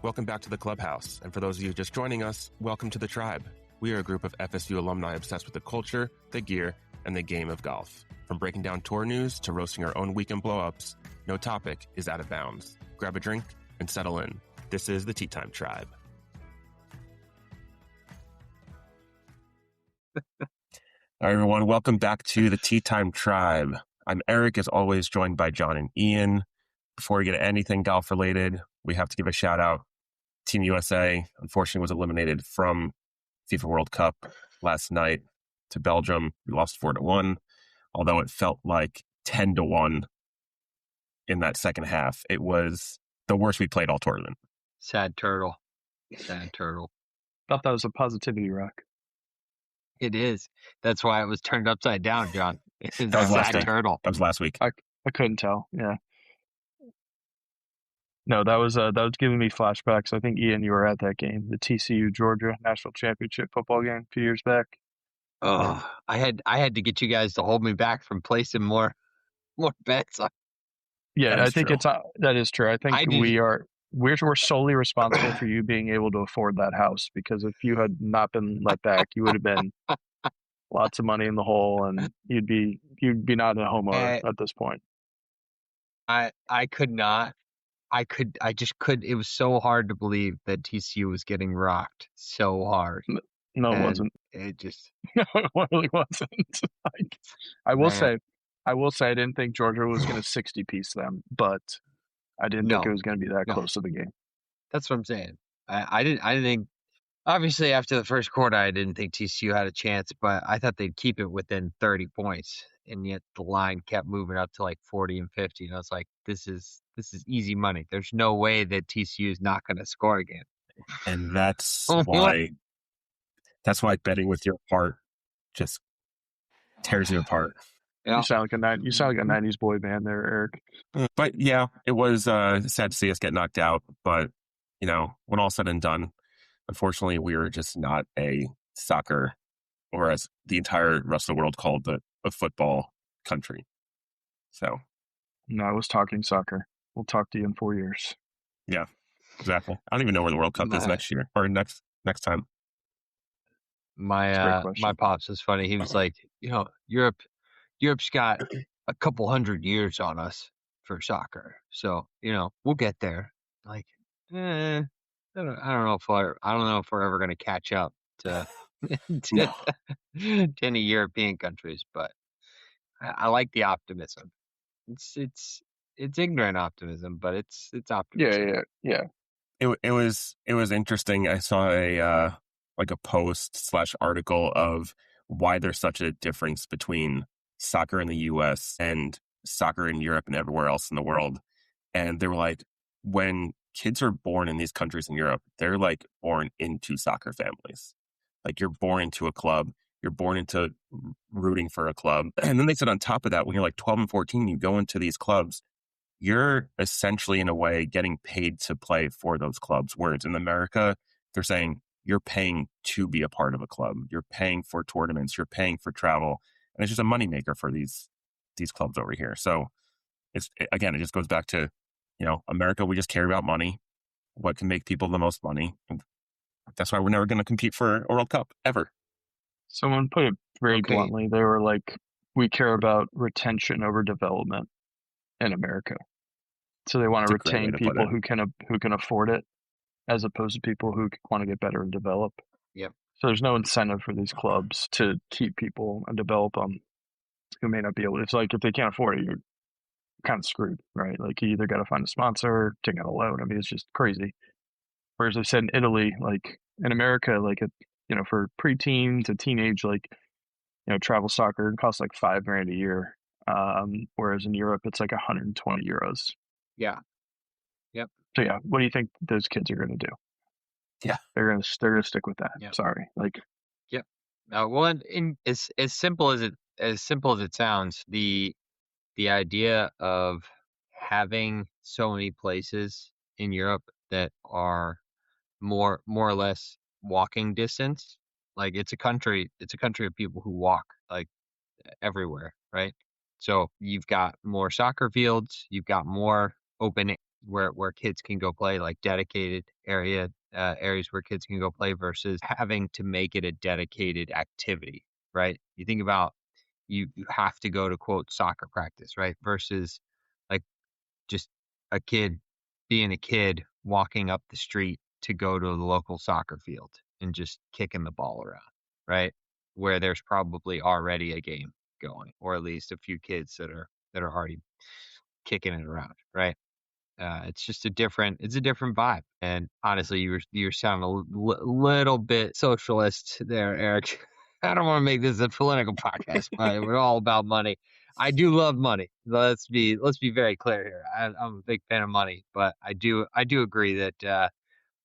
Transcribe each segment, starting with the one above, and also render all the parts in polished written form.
Welcome back to the Clubhouse, and for those of you just joining us, welcome to the Tribe. We are a group of FSU alumni obsessed with the culture, the gear, and the game of golf. From breaking down tour news to roasting our own weekend blow-ups, no topic is out of bounds. Grab a drink and settle in. This is the Tea Time Tribe. All right, everyone, welcome back to the Tea Time Tribe. I'm Eric, as always, joined by John and Ian. Before we get to anything golf-related, we have to give a shout-out. Team USA, unfortunately, was eliminated from FIFA World Cup last night to Belgium. We lost 4-1, although it felt like 10-1 in that second half. It was the worst we played all tournament. Sad turtle. Sad turtle. Thought that was a positivity rock. It is. That's why it was turned upside down, John. It's a sad turtle. That was last week. I couldn't tell. Yeah. No, that was giving me flashbacks. I think, Ian, you were at that game, the TCU Georgia National Championship football game a few years back. Oh, I had to get you guys to hold me back from placing more bets. Yeah, I think that is true. I think we're solely responsible for you being able to afford that house, because if you had not been let back, you would have been lots of money in the hole, and you'd be not a homeowner at this point. I could not. I just could. It was so hard to believe that TCU was getting rocked so hard. No, it wasn't. It just no, it really wasn't. I will say, I didn't think Georgia was going to 60-piece them, but I didn't think it was going to be that close to the game. That's what I'm saying. I didn't think. Obviously, after the first quarter, I didn't think TCU had a chance, but I thought they'd keep it within 30 points, and yet the line kept moving up to like 40 and 50, and I was like, this is easy money. There's no way that TCU is not going to score again. And that's why betting with your heart just tears you apart. Yeah. You sound like a 90s boy band there, Eric. But yeah, it was sad to see us get knocked out. But, when all said and done, unfortunately, we were just not a soccer, or as the entire rest of the world called it, a football country. So. No, I was talking soccer. We'll talk to you in 4 years. Yeah, exactly. I don't even know where the World Cup is next year or next time. My pops was funny. He was like, Europe's got a couple 100 years on us for soccer, so we'll get there. Like, I don't know if we're ever going to catch up to any European countries, but I like the optimism. It's ignorant optimism, but it's optimism. Yeah. It was interesting. I saw a post / article of why there's such a difference between soccer in the U.S. and soccer in Europe and everywhere else in the world. And they were like, when kids are born in these countries in Europe, they're like born into soccer families. Like, you're born into a club, you're born into rooting for a club. And then they said on top of that, when you're like 12 and 14, you go into these clubs, you're essentially in a way getting paid to play for those clubs. Whereas in America, they're saying you're paying to be a part of a club. You're paying for tournaments. You're paying for travel. And it's just a moneymaker for these clubs over here. So it just goes back to, America, we just care about money, what can make people the most money. And that's why we're never going to compete for a World Cup, ever. Someone put it very bluntly. They were like, we care about retention over development in America. So they want to retain people who can afford it, as opposed to people who want to get better and develop. Yep. So there's no incentive for these clubs to keep people and develop them who may not be able to. It's like, if they can't afford it, you're kind of screwed, right? Like, you either got to find a sponsor, take out a loan. I mean, it's just crazy. Whereas they said in Italy, like in America, like, for preteen to teenage, like, travel soccer costs like $5,000 a year. Whereas in Europe, it's like 120 euros. Yeah. Yep. So yeah, what do you think those kids are going to do? Yeah, they're going to stick with that. Yep. Sorry, like. Yep. Well, as simple as it sounds, the idea of having so many places in Europe that are more or less walking distance, like, it's a country of people who walk like everywhere, right? So you've got more soccer fields, you've got more open where kids can go play, like dedicated areas where kids can go play versus having to make it a dedicated activity, right? You think about you have to go to quote soccer practice, right? Versus like just a kid being a kid walking up the street to go to the local soccer field and just kicking the ball around, right? Where there's probably already a game going, or at least a few kids that are already kicking it around, right? It's just a different vibe. And honestly, you're sounding a little bit socialist there, Eric. I don't want to make this a political podcast, but we're all about money. I do love money. Let's be very clear here. I'm a big fan of money, but I do agree that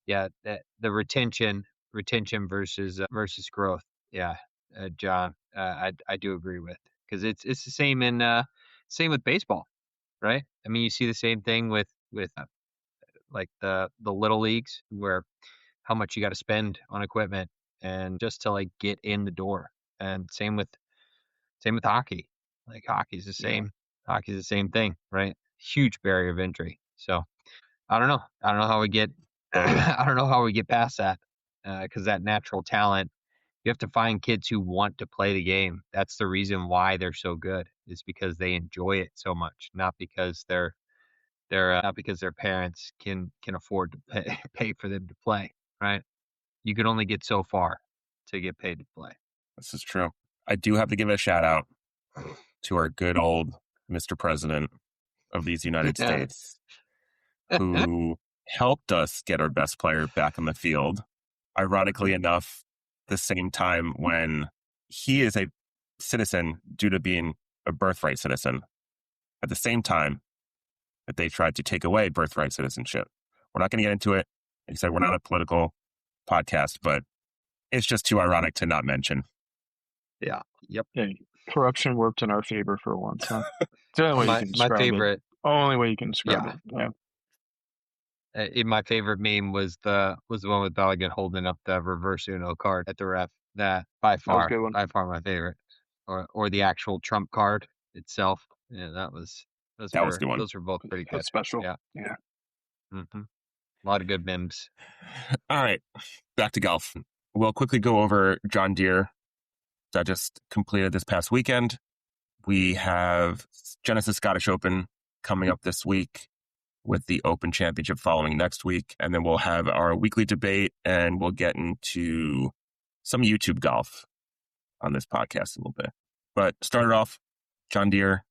that the retention versus growth. Yeah, John, I do agree with, because it's the same with baseball, right? I mean, you see the same thing with like the little leagues, where how much you got to spend on equipment and just to like get in the door. And same with hockey. Like hockey's the same. Hockey's the same thing, right? Huge barrier of entry. So I don't know. I don't know how we get. I don't know how we get past that, because that natural talent. You have to find kids who want to play the game. That's the reason why they're so good. Is because they enjoy it so much, not because not because their parents can afford to pay for them to play. Right? You can only get so far to get paid to play. This is true. I do have to give a shout out to our good old Mr. President of these United States, who helped us get our best player back on the field. Ironically enough, the same time when he is a citizen due to being a birthright citizen, at the same time that they tried to take away birthright citizenship. We're not going to get into it. Like I said, we're not a political podcast, but it's just too ironic to not mention. Yeah. Yep. Yeah, corruption worked in our favor for once, huh? It's the only way you can describe my favorite. Only way you can describe it. Yeah. My favorite meme was the one with Balogun holding up the reverse Uno card at the ref. That by far my favorite, or the actual trump card itself. Yeah, was a good one. Those were both pretty good. That's special. Yeah. Mm-hmm. A lot of good memes. All right, back to golf. We'll quickly go over John Deere that just completed this past weekend. We have Genesis Scottish Open coming up this week, with the Open Championship following next week. And then we'll have our weekly debate, and we'll get into some YouTube golf on this podcast a little bit. But started off, John Deere.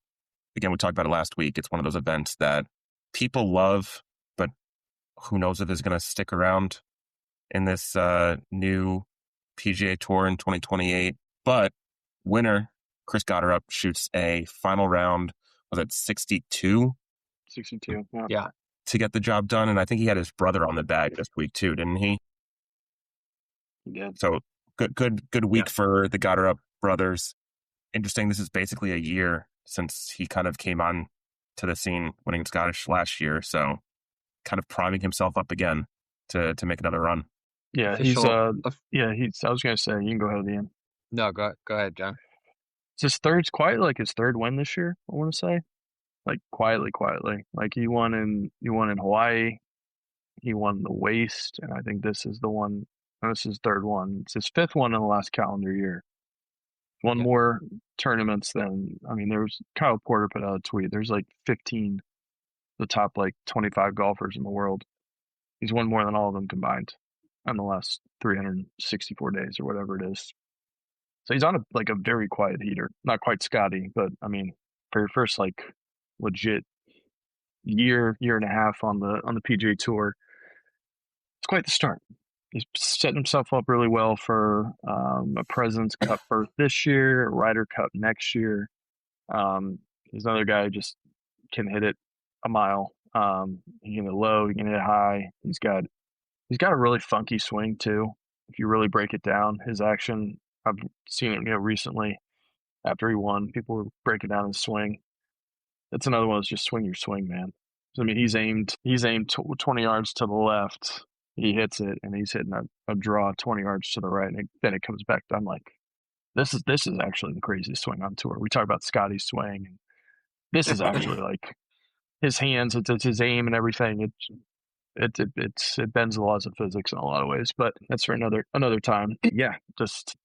Again, we talked about it last week. It's one of those events that people love, but who knows if it's going to stick around in this new PGA Tour in 2028. But winner, Chris Gotterup, shoots a final round, was it 62? 62, yeah. To get the job done. And I think he had his brother on the bag this week too, didn't he? He did. So good week for the Gotterup brothers. Interesting. This is basically a year since he kind of came on to the scene, winning Scottish last year. So kind of priming himself up again to make another run. Yeah, I was going to say, you can go ahead, Ian. No, go ahead, John. It's his third win this year, I want to say. Like quietly. Like he won in Hawaii. He won the Waste, and I think this is the one. This is his third one. It's his fifth one in the last calendar year. Won more tournaments than, there's Kyle Porter put out a tweet. There's like 15, the top like 25 golfers in the world. He's won more than all of them combined in the last 364 days or whatever it is. So he's on a very quiet heater. Not quite Scottie, but for your first like legit year and a half on the PGA Tour, it's quite the start. He's setting himself up really well for a President's Cup berth this year, a Ryder Cup next year. He's another guy who just can hit it a mile. He can hit it low, he can hit it high. He's got a really funky swing too. If you really break it down, his action, I've seen it recently after he won. People break it down his swing. It's another one that's just swing your swing, man. So, he's aimed 20 yards to the left. He hits it, and he's hitting a draw 20 yards to the right, and then it comes back. I'm like, this is actually the craziest swing on tour. We talk about Scottie's swing, and this is actually like his hands, it's his aim and everything. It bends the laws of physics in a lot of ways, but that's for another time. Yeah, just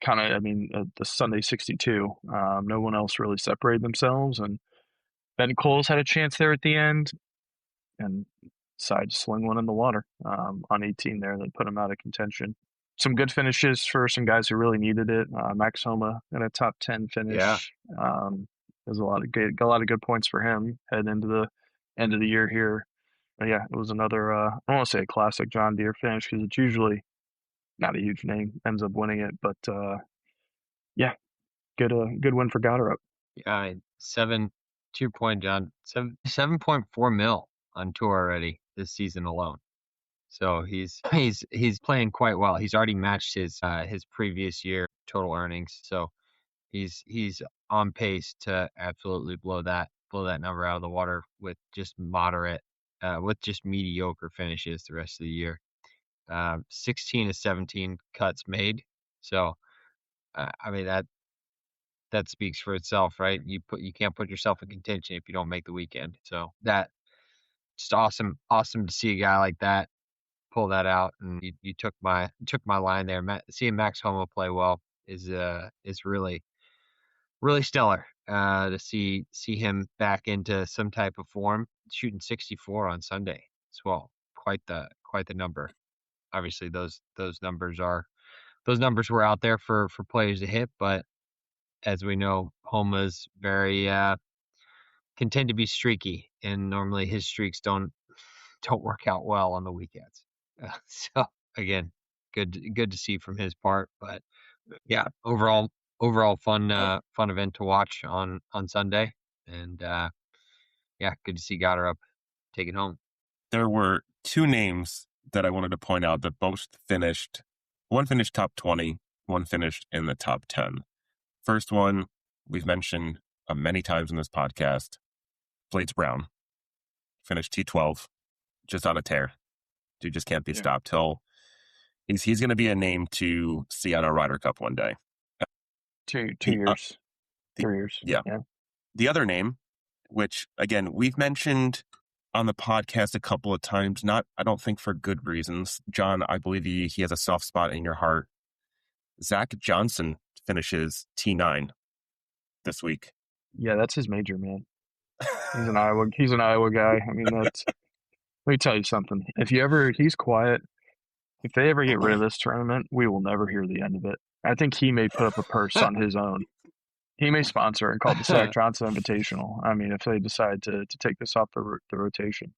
kind of, I mean, the Sunday 62, no one else really separated themselves, and Ben Coles had a chance there at the end, and decided to sling one in the water on 18 there that put him out of contention. Some good finishes for some guys who really needed it. Max Homa in a top 10 finish. Yeah. There's a lot of good points for him heading into the end of the year here. But yeah, it was another, I don't want to say a classic John Deere finish because it's usually not a huge name, ends up winning it. But yeah, good win for Gotterup. Yeah, 7.4 mil on tour already this season alone. So he's playing quite well. He's already matched his previous year total earnings. So he's on pace to absolutely blow that number out of the water with just mediocre finishes the rest of the year. 16 to 17 cuts made. So I mean that speaks for itself, right? You can't put yourself in contention if you don't make the weekend. So that just awesome to see a guy like that pull that out. And you took my line there. Seeing Max Homa play well is really stellar. To see him back into some type of form, shooting 64 on Sunday as well. Quite the number. Obviously those numbers were out there for players to hit, but as we know, Homa's very can tend to be streaky, and normally his streaks don't work out well on the weekends. So again, good to see from his part. But yeah, overall fun event to watch on Sunday, and yeah, good to see Gotterup take it home. There were two names that I wanted to point out that both finished. One finished top 20, one finished in the top 10. First one we've mentioned many times in this podcast, Blades Brown. Finished T12, just on a tear. Dude just can't be stopped. He's going to be a name to see on a Ryder Cup one day. 2 years. 3 years. Yeah. The other name, which, again, we've mentioned on the podcast a couple of times, I don't think for good reasons. John, I believe he has a soft spot in your heart. Zach Johnson finishes T9 this week. Yeah, that's his major, man. He's an Iowa guy. I mean, let me tell you something. He's quiet. If they ever get rid of this tournament, we will never hear the end of it. I think he may put up a purse on his own. He may sponsor and call it the Zach Johnson Invitational. I mean, if they decide to take this off the rotation,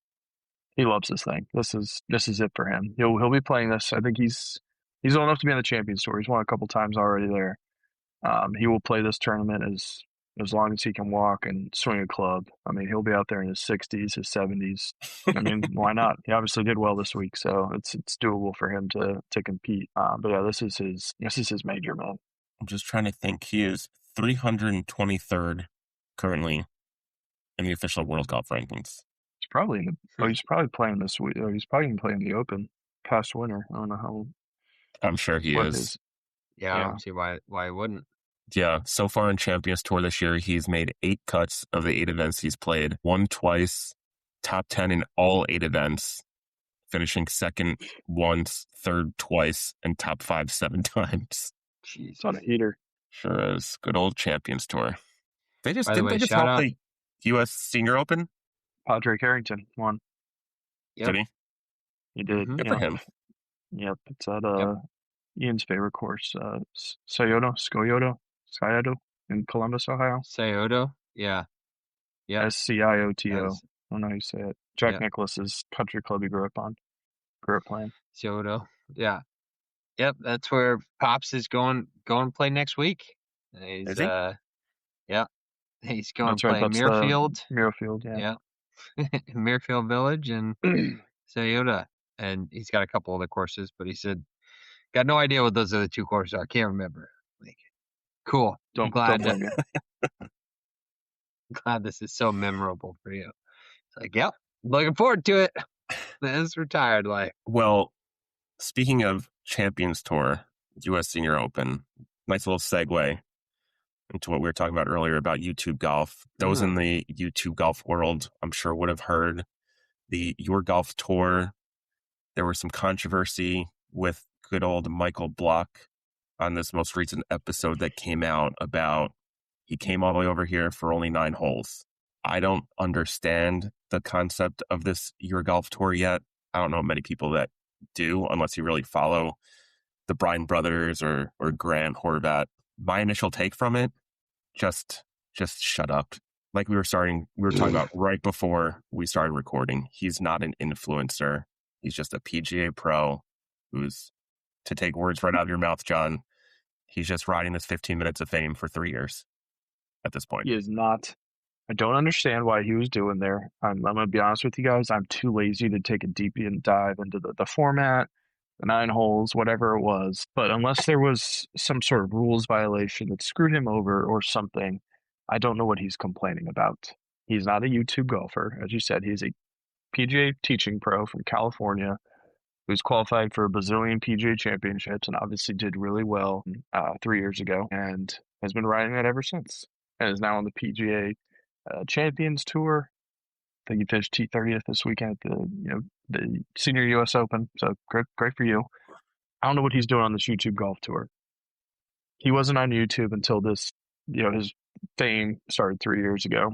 he loves this thing. This is it for him. He'll be playing this. I think he's old enough to be on the Champions Tour. He's won a couple times already there. He will play this tournament as long as he can walk and swing a club. I mean, he'll be out there in his 60s, his 70s. I mean, why not? He obviously did well this week, so it's doable for him to compete. But yeah, this is his major, man. I'm just trying to think. He is 323rd currently in the official World Golf rankings. He's probably he's probably playing this week. He's probably going to play in the Open, past winner. I don't know how. I'm sure he is. Yeah, I don't see why he wouldn't. Yeah, so far in Champions Tour this year, he's made 8 cuts of the 8 events he's played. Won twice, top 10 in all 8 events, finishing second once, third twice, and top 5 7 times. Jeez. It's on a heater. Sure is. Good old Champions Tour. They just help the U.S. Senior Open? Padraig Harrington won. Yep. Did he? He did. Good for him. Yep. It's at Ian's favorite course, Scioto in Columbus, Ohio. Scioto? Yeah. Scioto. I don't know how you say it. Jack Nicklaus's country club he grew up playing. Scioto. Yeah. Yep, that's where Pops is going to play next week. Is he? Yeah. He's going to play Muirfield. Muirfield, yeah. Muirfield Village and Scioto. And he's got a couple other courses, but he said, got no idea what those other 2 courses are. Can't remember. Like, cool. I'm glad this is so memorable for you. It's like, yep, looking forward to it. This retired life. Well, speaking of Champions Tour, U.S. Senior Open, nice little segue. into what we were talking about earlier about YouTube golf. Those in the YouTube golf world, I'm sure, would have heard the Your Golf Tour. There was some controversy with good old Michael Block on this most recent episode that came out about he came all the way over here for only 9 holes. I don't understand the concept of this Your Golf Tour yet. I don't know many people that do, unless you really follow the Bryan brothers or Grant Horvat. My initial take from it, just shut up. Like we were talking about right before we started recording. He's not an influencer. He's just a PGA pro who's, to take words right out of your mouth, John, he's just riding this 15 minutes of fame for 3 years at this point. He is not. I don't understand why he was doing there. I'm going to be honest with you guys. I'm too lazy to take a deep dive into the format, the 9 holes, whatever it was. But unless there was some sort of rules violation that screwed him over or something, I don't know what he's complaining about. He's not a YouTube golfer. As you said, he's a PGA teaching pro from California who's qualified for a bazillion PGA championships and obviously did really well 3 years ago and has been riding that ever since and is now on the PGA Champions Tour. I think he finished T30th this weekend at the Senior US Open. So great for you. I don't know what he's doing on this YouTube golf tour. He wasn't on YouTube until this, his fame started 3 years ago.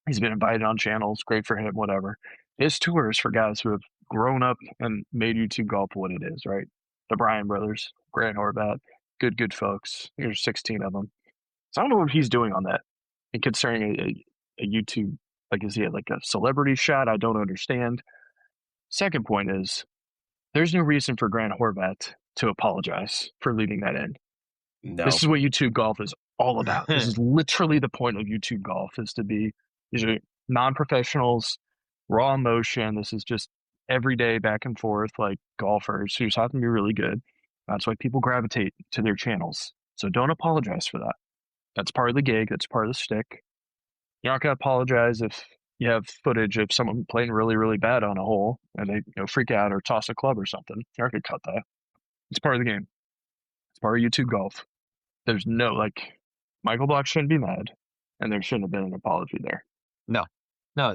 He's been invited on channels. Great for him, whatever. His tour is for guys who have grown up and made YouTube golf what it is, right? The Bryan brothers, Grant Horvat, good folks. There's 16 of them. So I don't know what he's doing on that. And concerning a YouTube, like, is he like a celebrity shot? I don't understand. Second point is, there's no reason for Grant Horvat to apologize for leaving that in. No. This is what YouTube golf is all about. This is literally the point of YouTube golf, is to be, these are non-professionals, raw emotion. This is just everyday back and forth, like golfers who just happen to be really good. That's why people gravitate to their channels. So don't apologize for that. That's part of the gig. That's part of the shtick. You're not going to apologize if you have footage of someone playing really, really bad on a hole and they freak out or toss a club or something. You're not going to cut that. It's part of the game. It's part of YouTube golf. There's no, Michael Block shouldn't be mad, and there shouldn't have been an apology there. No,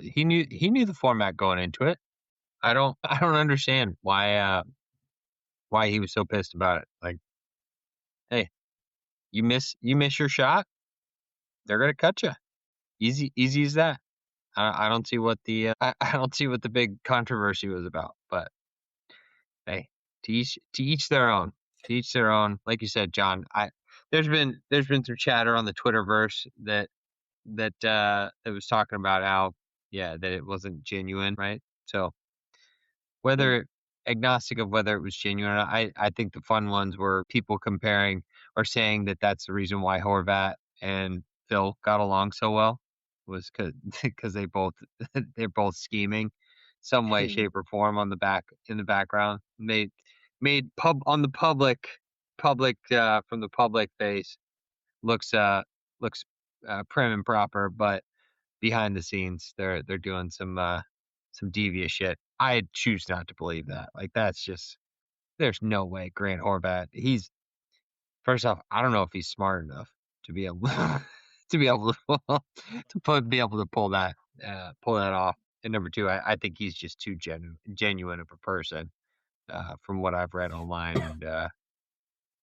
he knew the format going into it. I don't understand why he was so pissed about it. Like, hey, you miss your shot, they're gonna cut you. Easy as that. I don't see what the I don't see what the big controversy was about. But hey, to each their own. To each their own. Like you said, John. There's been some chatter on the Twitterverse that was talking about how that it wasn't genuine, right? So whether agnostic of whether it was genuine, I think the fun ones were people comparing or saying that that's the reason why Horvat and Phil got along so well, was because they're both scheming some way, shape, or form in the background. Made on the public from the public face looks prim and proper, but behind the scenes they're doing some devious shit. I choose not to believe that. Like, that's just, there's no way Grant Horvat, first off, I don't know if he's smart enough to be able to be able to pull that off. And number two, I think he's just too genuine of a person, from what I've read online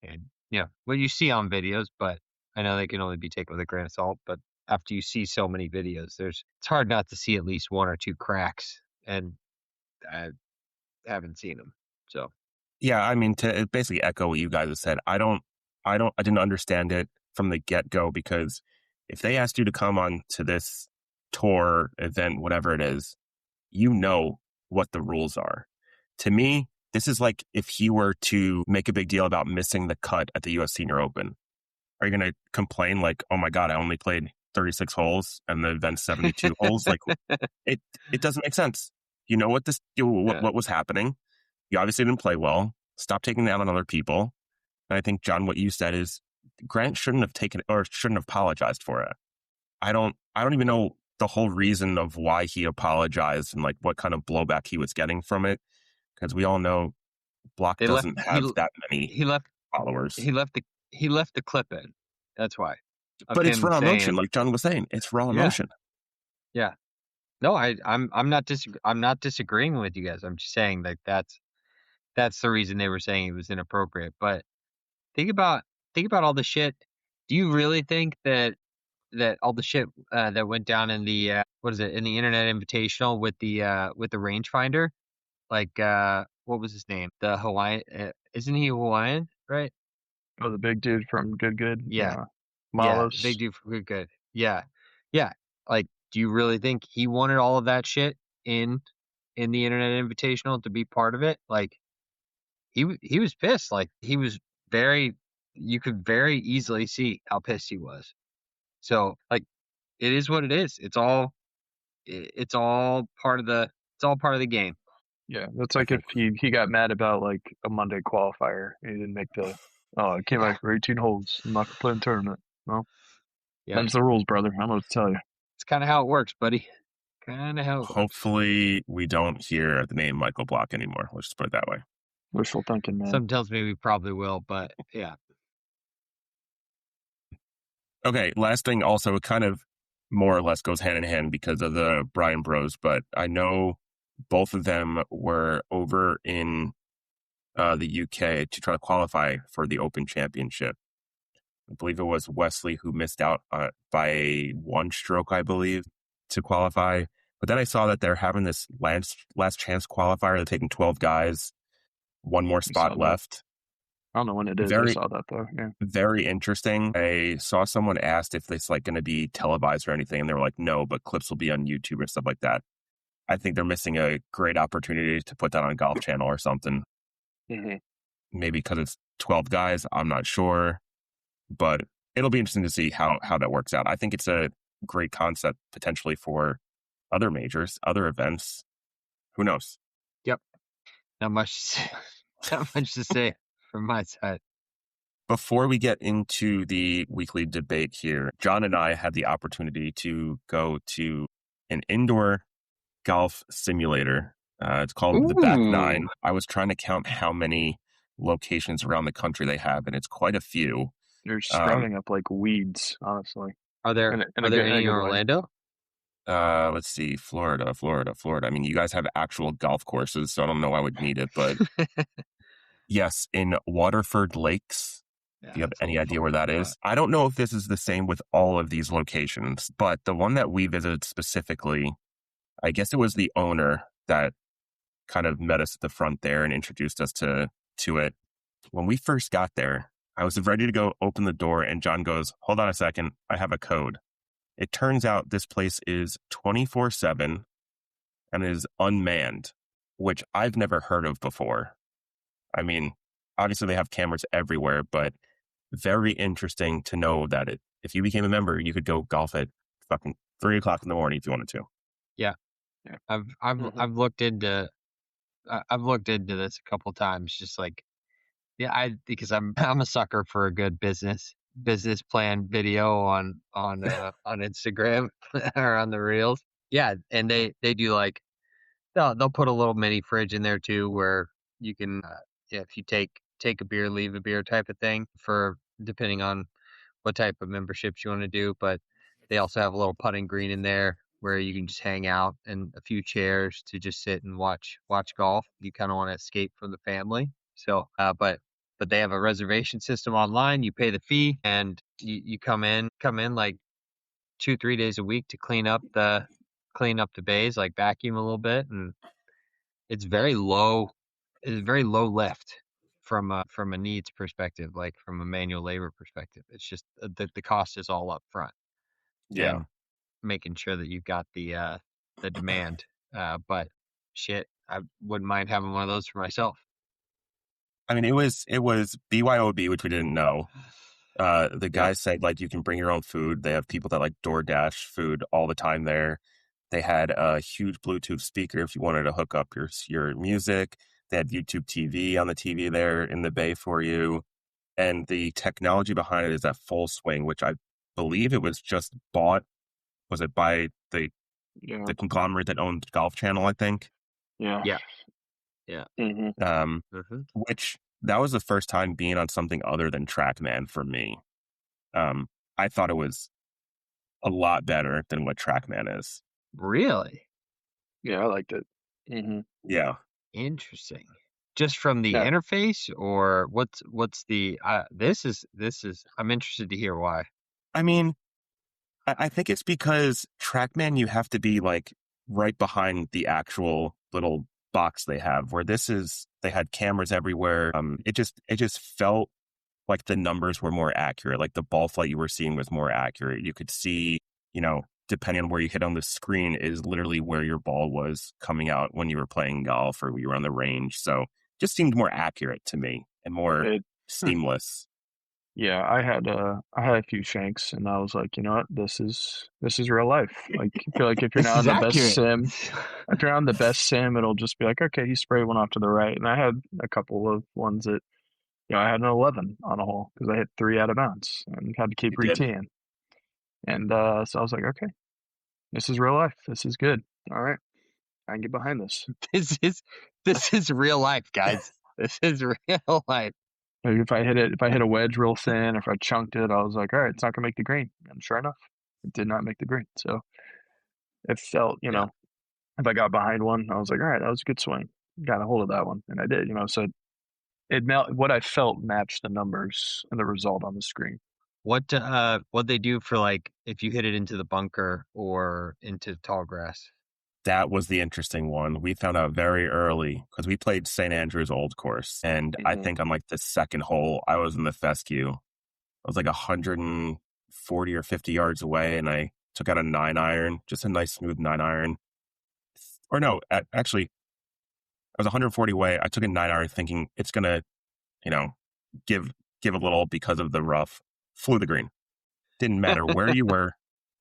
and what you see on videos. But I know they can only be taken with a grain of salt. But after you see so many videos, it's hard not to see at least one or two cracks, and I haven't seen them. So yeah, I mean, to basically echo what you guys have said, I didn't understand it from the get-go, because if they asked you to come on to this tour, event, whatever it is, you know what the rules are. To me, this is like if he were to make a big deal about missing the cut at the U.S. Senior Open. Are you going to complain like, oh my God, I only played 36 holes and the event's 72 holes? Like, it doesn't make sense. You know what what was happening. You obviously didn't play well. Stop taking it out on other people. And I think, John, what you said is Grant shouldn't have apologized for it. I don't even know the whole reason of why he apologized and like what kind of blowback he was getting from it. Because we all know Block doesn't have that many followers. He left the clip in. That's why. But it's him raw saying, emotion, like John was saying. It's raw Yeah. emotion. Yeah. No, I'm not disagreeing with you guys. I'm just saying that that's the reason they were saying it was inappropriate. But think about all the shit. Do you really think that all the shit that went down in the in the Internet Invitational with the rangefinder, like what was his name? The Hawaiian, isn't he Hawaiian, right? Oh, the big dude from Good. Yeah. Yeah, Malos. big dude for good. Yeah. Yeah. Like, do you really think he wanted all of that shit in the Internet Invitational to be part of it? Like, he was pissed. Like, he was you could very easily see how pissed he was. So, like, it is what it is. It's all part of the game. Yeah, that's like if he got mad about like a Monday qualifier and he didn't make I came back for 18 holes. I'm not gonna play in the tournament. Well, Yeah. them's the rules, brother. I don't know what to tell you. It's kind of how it works, buddy. Kind of how it works. Hopefully we don't hear the name Michael Block anymore. Let's just put it that way. Wishful thinking, man. Something tells me we probably will, but yeah. Okay, last thing also, it kind of more or less goes hand in hand because of the Brian Bros, but I know both of them were over in the UK to try to qualify for the Open Championship. I believe it was Wesley who missed out by 1 stroke, I believe, to qualify. But then I saw that they're having this last chance qualifier. They're taking 12 guys, 1 more spot left. I don't know when it is. I saw that though. Yeah. Very interesting. I saw someone asked if it's like going to be televised or anything, and they were like, no, but clips will be on YouTube and stuff like that. I think they're missing a great opportunity to put that on Golf Channel or something. Mm-hmm. Maybe because it's 12 guys. I'm not sure. But it'll be interesting to see how that works out. I think it's a great concept potentially for other majors, other events. Who knows? Yep. Not much to say from my side. Before we get into the weekly debate here, John and I had the opportunity to go to an indoor golf simulator. It's called the Back Nine. I was trying to count how many locations around the country they have, and it's quite a few. They're sprouting up like weeds, honestly. Are there any in Orlando? Let's see, Florida. I mean, you guys have actual golf courses, so I don't know why I would need it, but yes, in Waterford Lakes. Do you have any idea where that is? I don't know if this is the same with all of these locations, but the one that we visited specifically, I guess it was the owner that kind of met us at the front there and introduced us to it. When we first got there, I was ready to go open the door, and John goes, hold on a second, I have a code. It turns out this place is 24/7 and is unmanned, which I've never heard of before. I mean, obviously they have cameras everywhere, but very interesting to know that if you became a member, you could go golf at fucking 3 o'clock in the morning if you wanted to. Yeah. I've looked into this a couple times, just like, because I'm a sucker for a good business plan video on Instagram or on the reels. Yeah, and they do like they'll put a little mini fridge in there too, where you can if you take a beer, leave a beer type of thing, for depending on what type of memberships you want to do. But they also have a little putting green in there where you can just hang out, and a few chairs to just sit and watch golf. You kind of want to escape from the family. So, but they have a reservation system online. You pay the fee, and you come in like 2-3 days a week to clean up the bays, like vacuum a little bit, and it's very low. It's very low lift from a needs perspective, like from a manual labor perspective. It's just the cost is all up front. Yeah. And making sure that you've got the demand. But shit, I wouldn't mind having one of those for myself. I mean, it was BYOB, which we didn't know. The guy said, like, you can bring your own food. They have people that like DoorDash food all the time there. They had a huge Bluetooth speaker if you wanted to hook up your music. They had YouTube TV on the TV there in the bay for you. And the technology behind it is at Full Swing, which I believe it was just bought. Was it by the conglomerate that owned Golf Channel, I think? Yeah. Mm-hmm. Which that was the first time being on something other than TrackMan for me. I thought it was a lot better than what TrackMan is. Really? Yeah, I liked it. Mm-hmm. Yeah. Interesting. Just from the interface, or what's the? This is. I'm interested to hear why. I mean, I think it's because TrackMan, you have to be like right behind the actual little box they have, where they had cameras everywhere. It just felt like the numbers were more accurate. Like the ball flight you were seeing was more accurate. You could see, depending on where you hit on the screen is literally where your ball was coming out when you were playing golf or you were on the range. So just seemed more accurate to me and more seamless. Yeah, I had a few shanks, and I was like, you know what, this is real life. Like, I feel like if you're not on the best sim, if you're on the best sim, it'll just be like, okay, he sprayed one off to the right, and I had a couple of ones that, I had an 11 on a hole because I hit 3 out of bounds and had to keep re-teeing, and so I was like, okay, this is real life. This is good. All right, I can get behind this. This is real life, guys. This is real life. If I hit a wedge real thin, if I chunked it, I was like, all right, it's not gonna make the green. And sure enough, it did not make the green. So it felt, if I got behind one, I was like, all right, that was a good swing. Got a hold of that one, and I did. So what I felt matched the numbers and the result on the screen. What they do for like if you hit it into the bunker or into tall grass? That was the interesting one. We found out very early because we played St. Andrews Old Course. And I think on like the second hole, I was in the fescue. I was like 140 or 50 yards away, and I took out a 9-iron, just a nice smooth 9-iron. Or no, actually, I was 140 away. I took a 9-iron thinking it's going to, give a little because of the rough. Flew the green. Didn't matter where you were.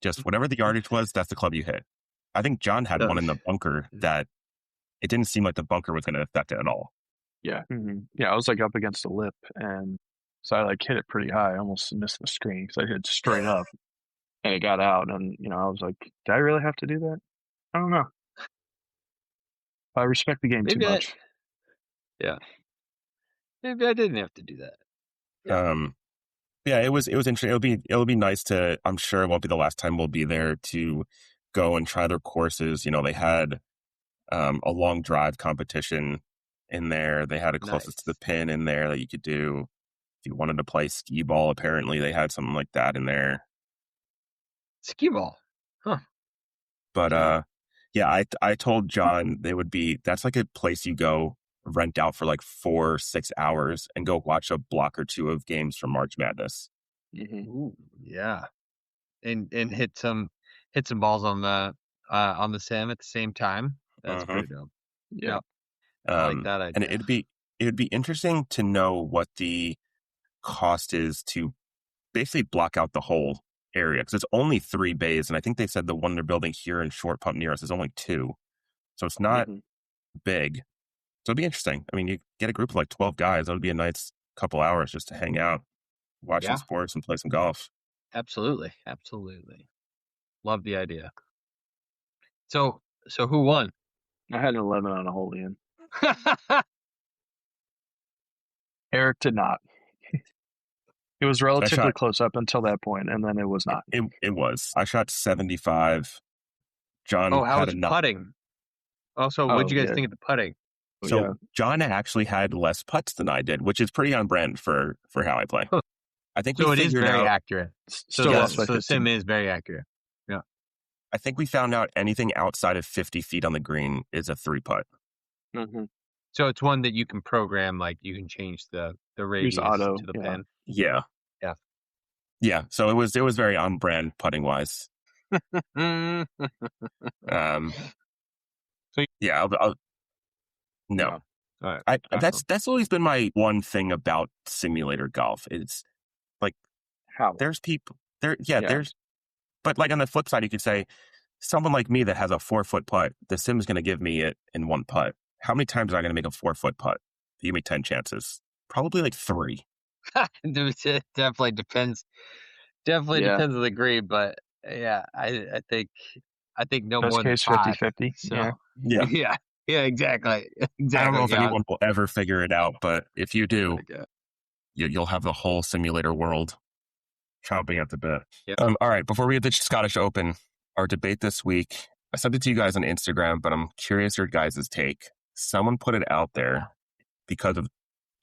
Just whatever the yardage was, that's the club you hit. I think John had one in the bunker that it didn't seem like the bunker was going to affect it at all. Yeah. Mm-hmm. Yeah, I was like up against the lip, and so I like hit it pretty high. I almost missed the screen because I hit it straight up, and it got out. And I was like, did I really have to do that? I don't know. I respect the game too much. Yeah. Maybe I didn't have to do that. Yeah, it was interesting. It'll be nice to. I'm sure it won't be the last time we'll be there to go and try their courses. They had a long drive competition in there. They had a closest to the pin in there that you could do if you wanted to play skee ball. Apparently, they had something like that in there. Skee ball, huh? But yeah, I told John that's like a place you go rent out for like 4 or 6 hours and go watch a block or two of games from March Madness. Mm-hmm. Ooh, yeah, and hit some balls on the sim at the same time. That's pretty dope. Yeah, I like that idea. And it'd be interesting to know what the cost is to basically block out the whole area, because it's only 3 bays, and I think they said the one they're building here in Short Pump near us is only 2, so it's not big. So it'd be interesting. I mean, you get a group of like 12 guys, that would be a nice couple hours just to hang out, watch some sports, and play some golf. Absolutely. Love the idea. So who won? I had an 11 on a hole, Ian. Eric did not. It was relatively close up until that point, and then it was not. It was. I shot 75. John how was putting? Also, what'd you guys think of the putting? So John actually had less putts than I did, which is pretty on brand for how I play. I think so. It is very accurate. So the sim is very accurate. Yeah. I think we found out anything outside of 50 feet on the green is a 3-putt. Mm-hmm. So it's one that you can program, like you can change the radius auto, to the pin. Yeah. So it was very on brand putting wise. So yeah, I'll no. All right. That's always been my one thing about simulator golf. It's like how there's people there. Yeah, there's. But like on the flip side, you could say someone like me that has a 4-foot putt, the sim's going to give me it in 1 putt. How many times am I going to make a 4-foot putt? Give me 10 chances. Probably like 3. It definitely depends. Depends on the green, but yeah, I think no best more than case 5. 50-50. So, yeah, exactly. I don't know if anyone will ever figure it out, but if you do, you'll have the whole simulator world. chomping at the bit. Yep. All right, before we get to Scottish Open, our debate this week, I sent it to you guys on Instagram, but I'm curious your guys' take. Someone put it out there because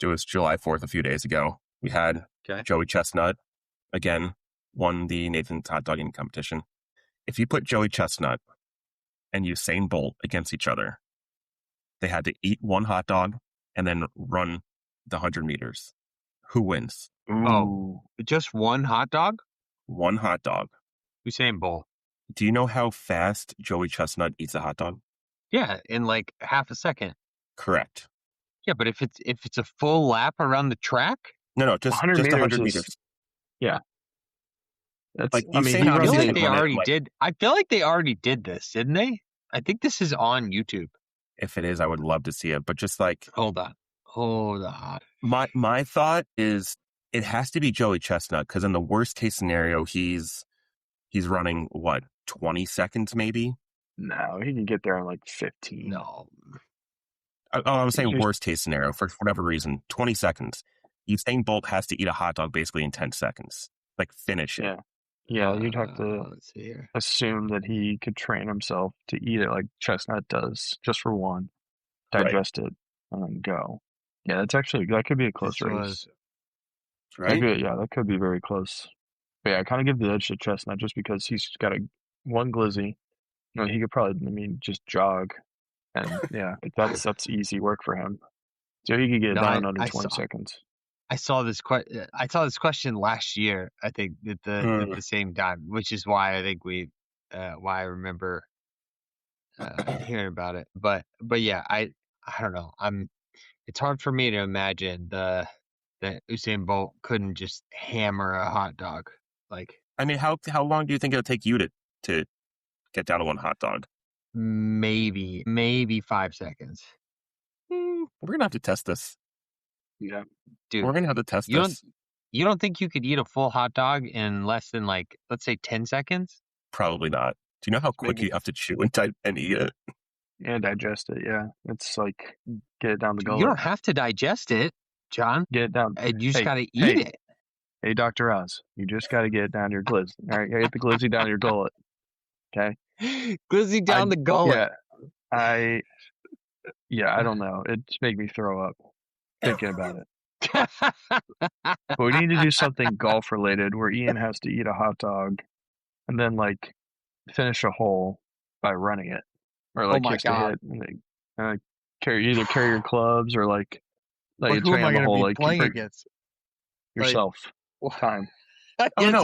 it was July 4th a few days ago. We had Joey Chestnut, again, won the Nathan's hot dog eating competition. If you put Joey Chestnut and Usain Bolt against each other, they had to eat one hot dog and then run the 100 meters. Who wins? Ooh. Oh, just one hot dog? One hot dog. Usain Bolt. Do you know how fast Joey Chestnut eats a hot dog? Yeah, in like half a second. Correct. Yeah, but if it's a full lap around the track? No, just 100 meters. Yeah. That's like, I mean, Usain I feel obviously like they run it, already like- did. I feel like they already did this, didn't they? I think this is on YouTube. If it is, I would love to see it. But just like Hold on. my thought is it has to be Joey Chestnut because in the worst case scenario, he's running what 20 seconds maybe. No, he can get there in like 15. No. I'm saying worst case scenario for whatever reason, 20 seconds. Usain Bolt has to eat a hot dog basically in 10 seconds. Like finish it. Yeah, you'd have to Let's see here. assume that he could train himself to eat it like Chestnut does, just for one, digest it, and then go. Yeah, that could be a close This race. was- Right? That could be very close. But yeah, I kind of give the edge to Chestnut just because he's got one glizzy. You know, he could probably, just jog, and yeah, that's easy work for him. So he could get it No, down I- under I 20 saw- seconds. I saw this question last year. I think at the same time, which is why I think why I remember hearing about it. But yeah, I don't know. It's hard for me to imagine that Usain Bolt couldn't just hammer a hot dog. Like, I mean, how long do you think it'll take you to get down to one hot dog? maybe 5 seconds. We're gonna have to test this. Yeah. Dude, We're gonna have to test you this. you don't think you could eat a full hot dog in less than like, let's say 10 seconds? Probably not. Do you know how quick Maybe. you have to chew and eat it? And digest it, yeah. It's like, get it down the gullet. You don't have to digest it, John. Get it down. You just Hey, got to eat hey. it. Hey, Dr. Oz, you just got to get it down your glizzy. All right, get the glizzy down your gullet. Okay? Glizzy down the gullet. I don't know. It just made me throw up thinking about it. But we need to do something golf related where Ian has to eat a hot dog and then like finish a hole by running it, or like my he has to God. hit and then, carry your clubs or like But you who train am I on the going to hole be like playing break against? yourself time. Oh, no,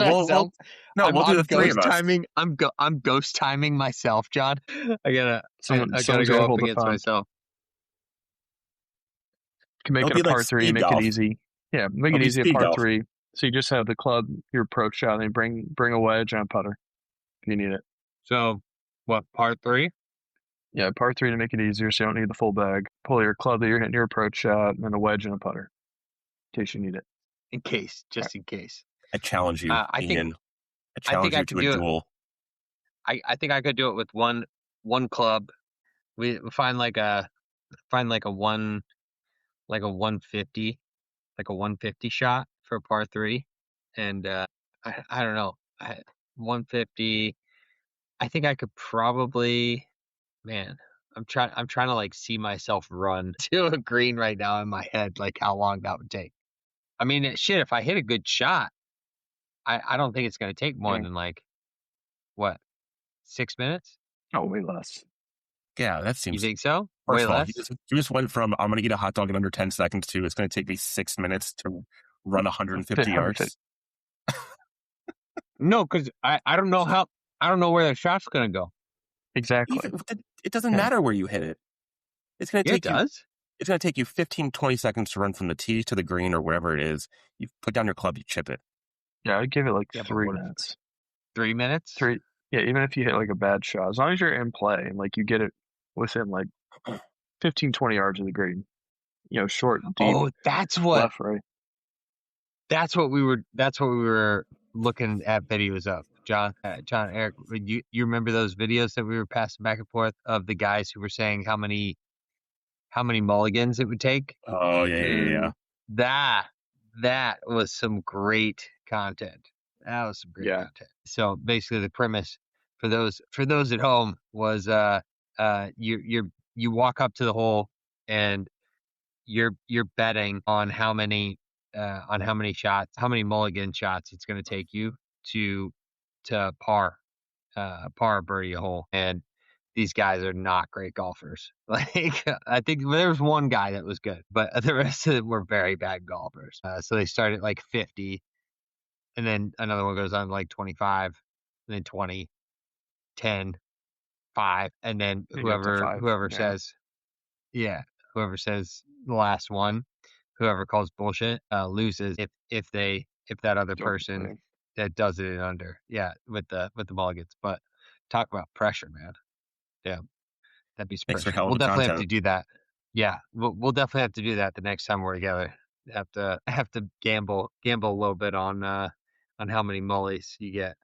we'll do the three of us. I'm ghost timing myself, John. I gotta Someone's go gotta up hold the against phone. myself. Can make It'll it a be like par three, speed make golf. it easy. Yeah, make It'll it be easy at speed par golf. 3. So you just have the club, your approach shot, and you bring a wedge and a putter if you need it. So, what, part 3? Yeah, par 3 to make it easier, so you don't need the full bag. Pull your club that you're hitting your approach shot, and then a wedge and a putter in case you need it. Just in case. I challenge you, I think- Ian. I challenge I you could to do a it. duel. I think I could do it with one club. We find like a 150, like a 150 shot for par 3, and I don't know, 150. I think I could probably, man. I'm trying to like see myself run to a green right now in my head, like how long that would take. I mean, shit, if I hit a good shot, I don't think it's going to take more than like, what, 6 minutes? Oh, way less. Yeah, that You seems. think so? First Way of all, less? you just went from I'm going to get a hot dog in under 10 seconds to it's going to take me 6 minutes to run 150 yards. No, because I don't know where the shot's going to go. Exactly. It doesn't Yeah. matter where you hit it. It's going to Yeah, it take you. does. It's going to take you 15, 20 seconds to run from the tee to the green or wherever it is. You put down your club, you chip it. Yeah, I'd give it like Yeah, but 3 what if- minutes. 3 minutes? 3. Yeah, even if you hit like a bad shot, as long as you're in play and like you get it within like 15, 20 yards of the green. Short, deep, Oh, that's what left, right. we were looking at videos of. John, Eric, you remember those videos that we were passing back and forth of the guys who were saying how many mulligans it would take? Oh, yeah. That was some great content. That was some great Yeah. content. So basically, the premise for those at home was you walk up to the hole and you're betting on how many shots, how many mulligan shots it's going to take you to par birdie a hole. And these guys are not great golfers. Like, I think there was one guy that was good, but the rest of them were very bad golfers. So they started like 50, and then another one goes on like 25, and then 20, 10, 5, and then You get to 5, whoever yeah. says the last one, whoever calls bullshit, loses if that other person that does it in under, with the mulligans. But talk about pressure, man. Yeah, that'd be some Thanks for pressure. hell of We'll the definitely have content. to do that. Yeah, we'll definitely have to do that the next time we're together. Have to gamble a little bit on how many mullies you get.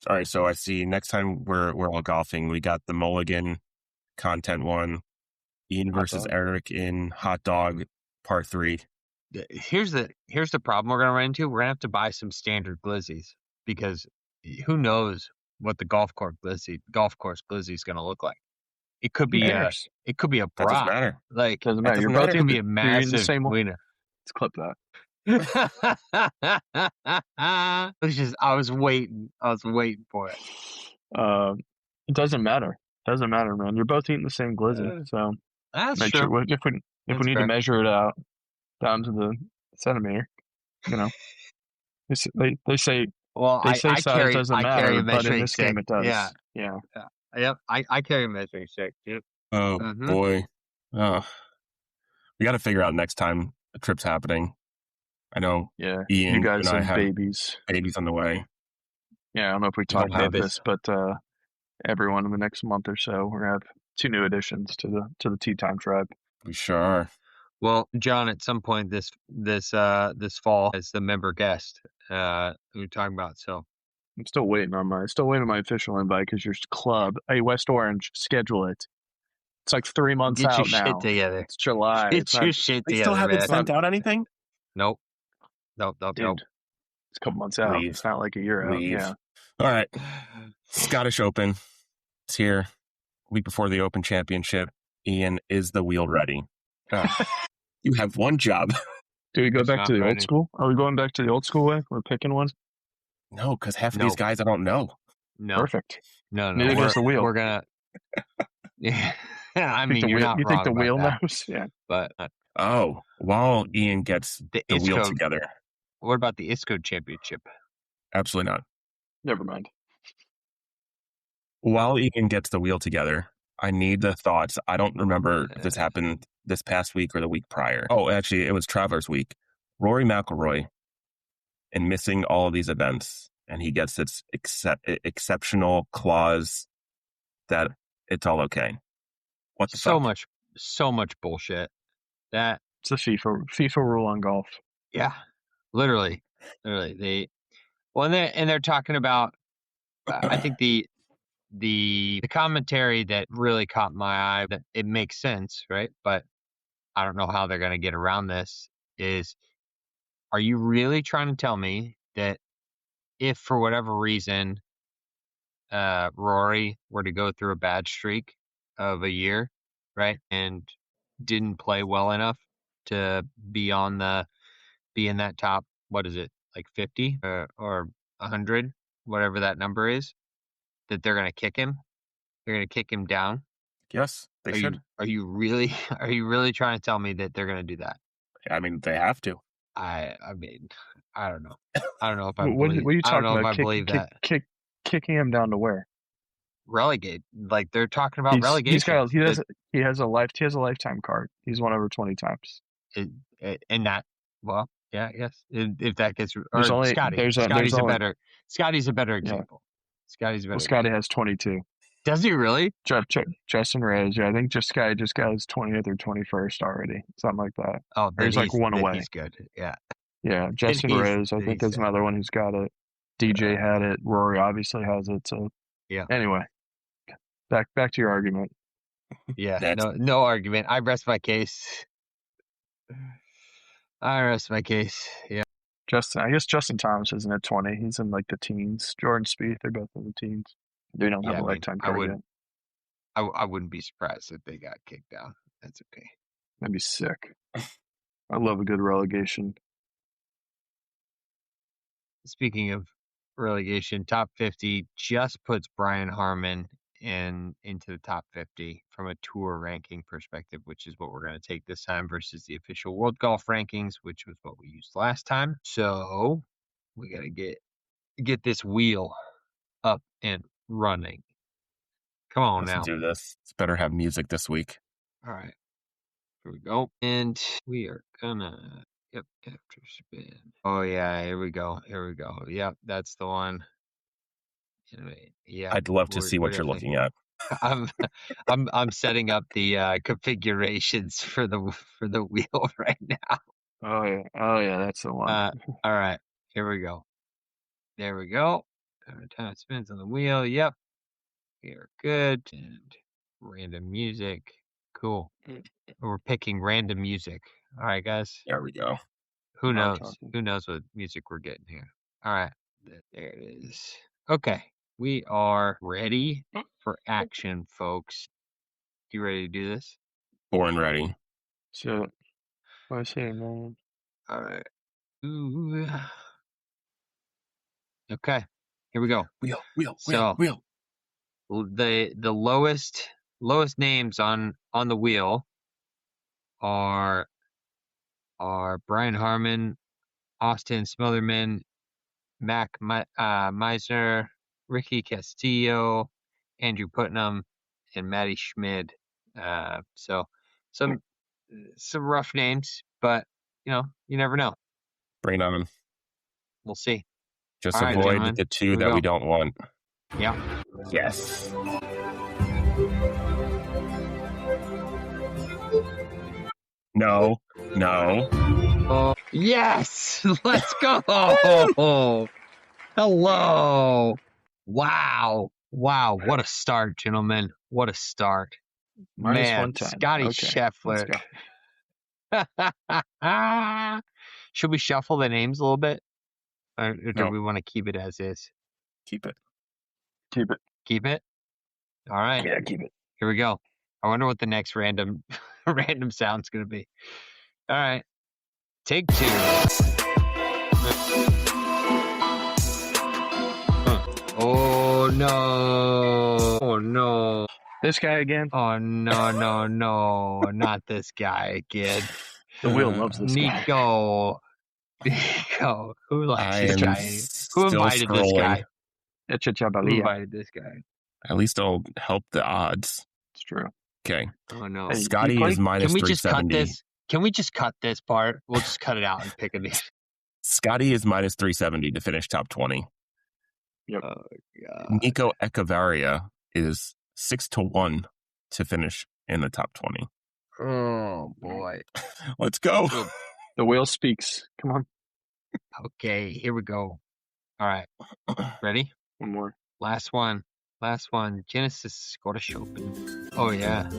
All right, so I see next time we're all golfing, we got the mulligan content one, Ian versus Eric in hot dog part 3. Here's the problem we're gonna run into. We're gonna have to buy some standard glizzies because who knows what the golf course glizzy is gonna look like. It could be a That bra. doesn't matter. Like, Doesn't matter. doesn't You're both matter. in be a massive the same one. wiener. Let's clip that. I was waiting for it. It doesn't matter. Doesn't matter, man. You're both eating the same glizzy, so That's make true. sure if we need to measure it out down to the centimeter, they say size doesn't matter, but in this game it does. Yeah. Yep. I carry a measuring stick. Yep. Oh boy. Oh, we got to figure out next time a trip's happening. I know. Yeah. Ian, you guys and I have have babies on the way. Yeah, I don't know if we talked about this, but everyone in the next month or so, we're gonna have 2 new additions to the Tea Time tribe. We sure are. Well, John, at some point this fall, as the member guest, we're talking about. So I'm still waiting on my official invite because your club, hey West Orange, schedule it. It's like 3 months get out your now. shit together. It's July. Get your shit They together. still haven't man. sent out anything? Nope. Dude, it's a couple months out. Leave. It's not like a year out. Yeah. All right. Scottish Open. It's here. Week before the Open Championship. Ian, is the wheel ready? You have one job. Do we go back to the old school? Are we going back to the old school way? We're picking one? No, because half of these guys I don't know. No. Perfect. No. Neither does the wheel. We're gonna. Yeah. I mean, you're not you wrong think the wheel about that. knows? Yeah. But while Ian gets the wheel together. What about the ISCO Championship? Absolutely not. Never mind. While Ian gets the wheel together, I need the thoughts. I don't remember if this happened this past week or the week prior. Oh, actually, it was Travelers Week. Rory McIlroy and missing all of these events, and he gets this exceptional clause that it's all okay. What the fuck? So much bullshit. That it's a FIFA rule on golf. Yeah, literally. They're talking about. I think the commentary that really caught my eye, that it makes sense, right? But I don't know how they're going to get around this. Are you really trying to tell me that if for whatever reason Rory were to go through a bad streak of a year, right, and didn't play well enough to be in that top, what is it, like 50 or 100, whatever that number is, that they're going to kick him? They're going to kick him down? Yes, they should. Are you really trying to tell me that they're going to do that? I mean, they have to. I mean, I don't know. I don't know if I what believe. What are you talking about? I believe that. Kicking him down to where? Relegate. Like, they're talking about relegation. He has a lifetime card. He's won over 20 times. And that, well, yeah, yes. If that gets, Scottie's a better example. Scotty's better. Well, Scottie has 22. Does he really? Justin Reyes, yeah. I think Scottie just got his 20th or 21st already. Something like that. Oh, he's like one away. He's good. Yeah. Yeah. Justin Reyes, I think, is another one who's got it. DJ had it. Rory obviously has it. So, yeah. Anyway, back to your argument. Yeah. No argument. I rest my case. Yeah. I guess Justin Thomas isn't at 20. He's in like the teens. Jordan Spieth, they're both in the teens. They don't have a lifetime card yet. I wouldn't be surprised if they got kicked out. That's okay. That'd be sick. I love a good relegation. Speaking of relegation, top 50 just puts Brian Harman into the top 50 from a tour ranking perspective, which is what we're going to take this time versus the official World Golf rankings, which was what we used last time. So we got to get this wheel up and running. Come on now. Let's do this. It's better have music this week. All right. Here we go. And we are gonna, after spin. Oh yeah, here we go. Yep, that's the one. Anyway, yeah. I'd love to see what you're looking at. I'm setting up the configurations for the wheel right now. Oh yeah, that's the one. All right, here we go. There we go. Every time it spins on the wheel. Yep. We are good. And random music. Cool. We're picking random music. All right, guys. There we go. Who knows? Who knows what music we're getting here? All right. There it is. Okay. We are ready for action, folks. You ready to do this? Born ready. So, what I say, man? All right. Ooh. Okay. Here we go. Wheel. The lowest names on the wheel are Brian Harman, Austin Smotherman, Mac Meisner, Ricky Castillo, Andrew Putnam, and Matty Schmid. So some rough names, but you never know. Bring it on. We'll see. Just all avoid right, the two that we don't want. Yeah. Yes. No. Yes. Let's go. Hello. Wow. What a start, gentlemen. What a start. Man, Scottie Scheffler. Should we shuffle the names a little bit? Or do we want to keep it as is? Keep it. Keep it? All right. Yeah, keep it. Here we go. I wonder what the next random sound's going to be. All right. Take two. Oh, no. This guy again? Oh, no. Not this guy again. The wheel loves this guy. Nico. Who likes this guy? Who invited this guy? Echavarria. Who invited this guy? At least it'll help the odds. It's true. Okay. Oh, no. Hey, Scottie is minus 370. Can we just cut this part? We'll just cut it out and pick a name. Scottie is minus 370 to finish top 20. Yep. Oh, God. Nico Echavarria is 6-1 to finish in the top 20. Oh, boy. Let's go. The whale speaks. Come on. Okay, here we go. All right. Ready? One more. Last one. Genesis Scottish Open. Oh, yeah.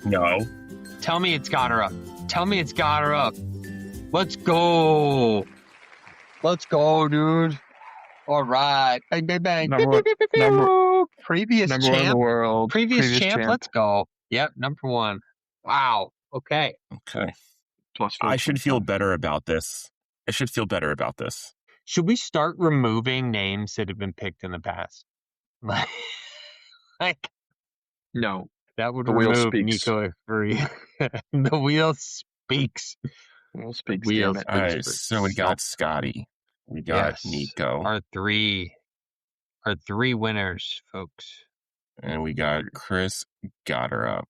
No. Tell me it's Gotterup. Let's go. Dude. All right. Bang, bang, bang. Previous number champ. One in the world. Previous champ. Let's go. Yep, number one. Wow. Okay. Plus I should feel better about this. Should we start removing names that have been picked in the past? Like no. That would remove Nico Echavarria. The wheel speaks. Wheel speaks. All right, so we got Scottie. We got Nico. Our three winners, folks. And we got Chris Gotterup.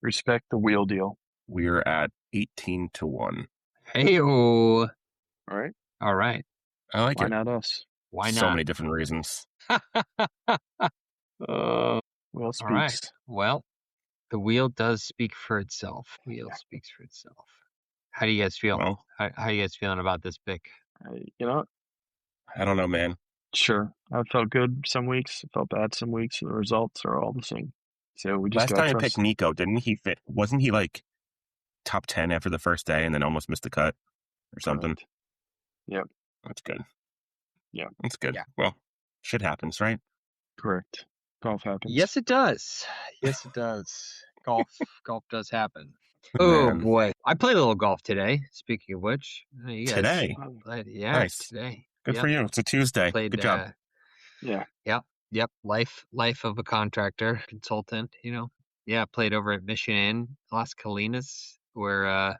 Respect the wheel deal. We're at 18-1. Hey-o. All right. I like it. Why not us? Why not? So many different reasons. Wheel speaks. All right. Well, the wheel does speak for itself. Speaks for itself. How do you guys feel? Well, how you guys feeling about this pick? I don't know, man. Sure. I felt good some weeks. I felt bad some weeks. The results are all the same. So we just last time I picked Nico, didn't he fit? Wasn't he like top 10 after the first day and then almost missed the cut or something. Correct. Yep. That's good. Yeah. That's good. Yeah. Well, shit happens, right? Correct. Golf happens. Yes, it does. Yes, it does. Golf does happen. Oh Man. boy, I played a little golf today. Speaking of which, you guys Today? played, yeah, Nice. today. Good Yep. for you. It's a Tuesday. Played, Good job. Yeah. Yep. Life of a contractor consultant. Yeah. Played over at Mission Inn, Las Colinas, where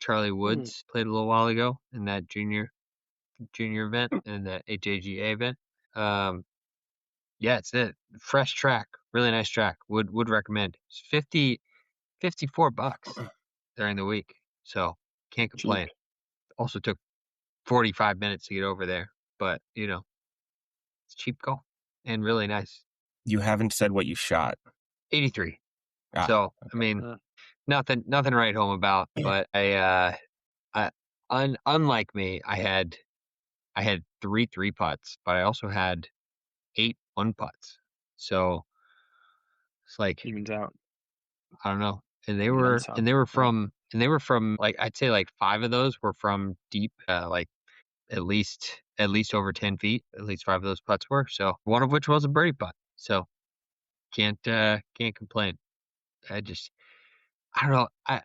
Charlie Woods played a little while ago in that junior event and that HAGA event. Yeah, it's it. Fresh track, really nice track. Would recommend. It's $54 during the week, so can't complain. Cheap. Also took 45 minutes to get over there, but it's cheap golf and really nice. You haven't said what you shot. 83. Ah, So okay. I mean, nothing to write home about. But unlike me, I had 3 3-putts, but I also had 8 1-putts. So it's like Evens out. I don't know. And they Evens were out. from like I'd say like 5 of those were from deep, like at least over 10 feet. At least 5 of those putts were. So one of which was a birdie putt. So can't complain. I don't know. I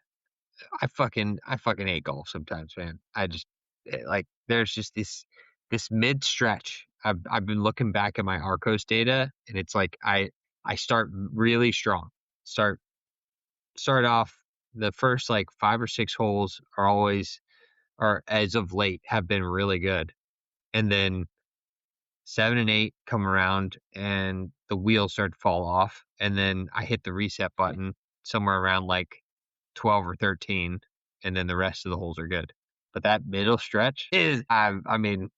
fucking hate golf sometimes, man. I just like there's just this mid stretch. I've been looking back at my Arcos data, and it's like I start really strong. Start off the first like 5 or 6 holes are as of late have been really good, and then 7 and 8 come around and the wheels start to fall off, and then I hit the reset button somewhere around like 12 or 13, and then the rest of the holes are good. But that middle stretch is, I mean,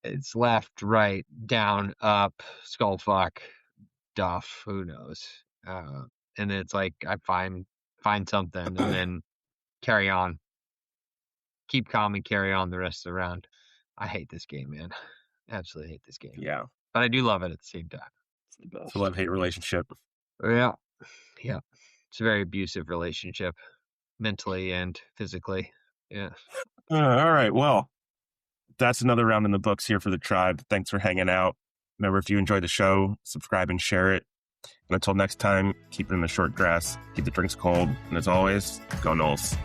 it's left, right, down, up, skull fuck, duff, who knows? And it's like I find something and then carry on, keep calm and carry on the rest of the round. I hate this game, man. Absolutely hate this game. Yeah. But I do love it at the same time. It's the best. It's a love-hate relationship. Yeah. It's a very abusive relationship, mentally and physically. Yeah. All right. Well, that's another round in the books here for the tribe. Thanks for hanging out. Remember, if you enjoy the show, subscribe and share it. And until next time, keep it in the short grass, keep the drinks cold, and as always, go Knowles.